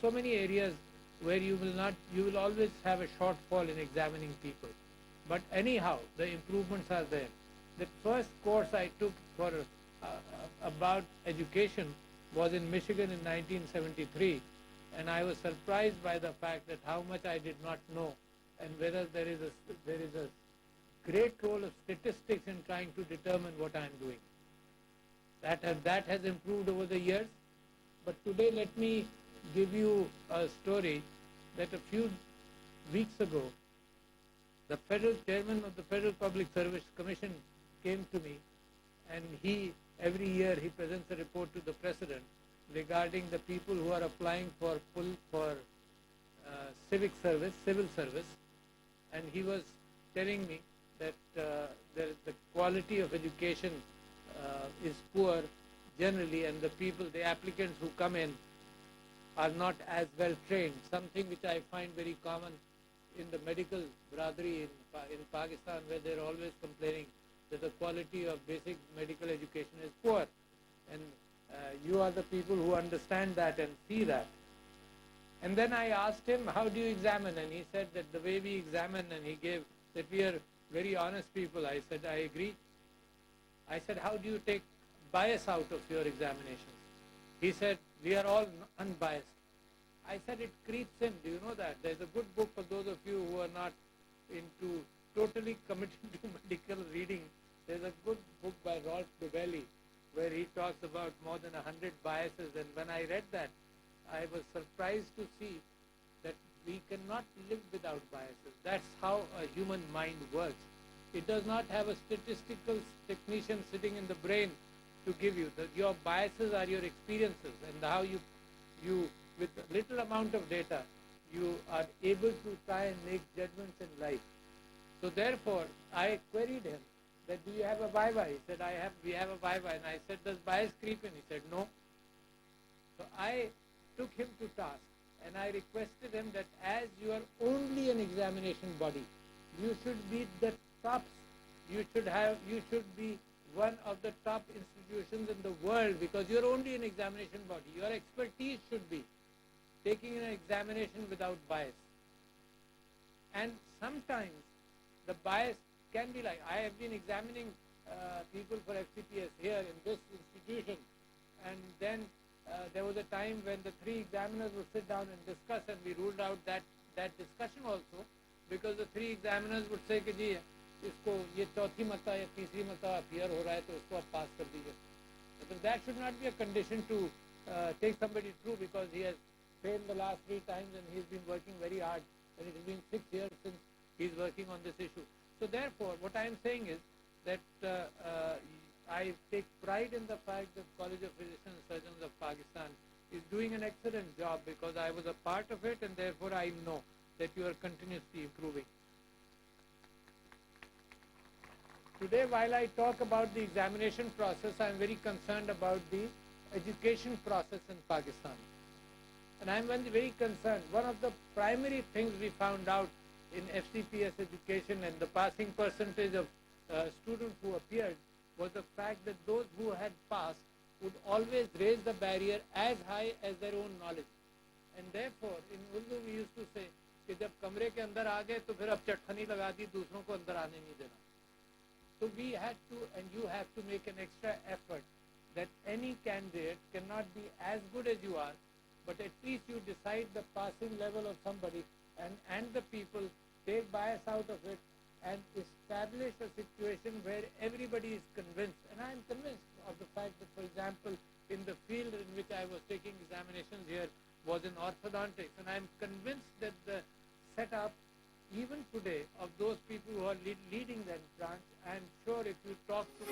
so many areas where you will always have a shortfall in examining people. But anyhow, the improvements are there. The first course I took for about education was in Michigan in 1973, and I was surprised by the fact that how much I did not know, and whether there is a great role of statistics in trying to determine what I am doing. That has improved over the years. But today let me give you a story that a few weeks ago, the federal chairman of the Federal Public Service Commission came to me, and every year he presents a report to the president regarding the people who are applying for civil service, and he was telling me that the quality of education is poor generally, and the applicants who come in are not as well trained, something which I find very common in the medical brotherhood in Pakistan, where they're always complaining that the quality of basic medical education is poor. And you are the people who understand that and see that. And then I asked him, how do you examine? And he said that the way we examine, and he gave that we are very honest people. I said, I agree. I said, how do you take bias out of your examinations? He said, we are all unbiased. I said, it creeps in. Do you know that? There's a good book for those of you who are not totally committed to medical reading. There's a good book by Rolf Dobelli where he talks about more than 100 biases. And when I read that, I was surprised to see that we cannot live without biases. That's how a human mind works. It does not have a statistical technician sitting in the brain to give you. Your biases are your experiences, and how you with a little amount of data, you are able to try and make judgments in life. So therefore, I queried him that, do you have a viva? He said, we have a viva. And I said, does bias creep in? He said, no. So I took him to task, and I requested him that as you are only an examination body, you should be the tops. You should be one of the top institutions in the world, because you're only an examination body. Your expertise should be taking an examination without bias. And sometimes the bias can be like, I have been examining people for FCPS here in this institution, and then there was a time when the three examiners would sit down and discuss, and we ruled out that discussion also, because the three examiners would say कि जी इसको ये चौथी मरतबा या तीसरी मरतबा appear हो रहा है तो उसको आप पास कर दीजिए. So that should not be a condition to take somebody through because he has failed the last 3 times and he's been working very hard, and it has been 6 years since he's working on this issue. So therefore, what I am saying is that I take pride in the fact that College of Physicians and Surgeons of Pakistan is doing an excellent job, because I was a part of it, and therefore I know that you are continuously improving. Today, while I talk about the examination process, I am very concerned about the education process in Pakistan. And I am very concerned. One of the primary things we found out in FCPS education and the passing percentage of students who appeared was the fact that those who had passed would always raise the barrier as high as their own knowledge. And therefore, in Urdu we used to say कि जब कमरे के अंदर आ गए तो फिर अब चटखनी लगा दी, दूसरों को अंदर आने नहीं देना. So we had to, and you have to make an extra effort that any candidate cannot be as good as you are, but at least you decide the passing level of somebody, and the people take bias out of it and establish a situation where everybody is convinced. And I am convinced of the fact that, for example, in the field in which I was taking examinations here was in orthodontics, and I am convinced that the setup, even today, of those people who are leading that branch, I am sure if you talk to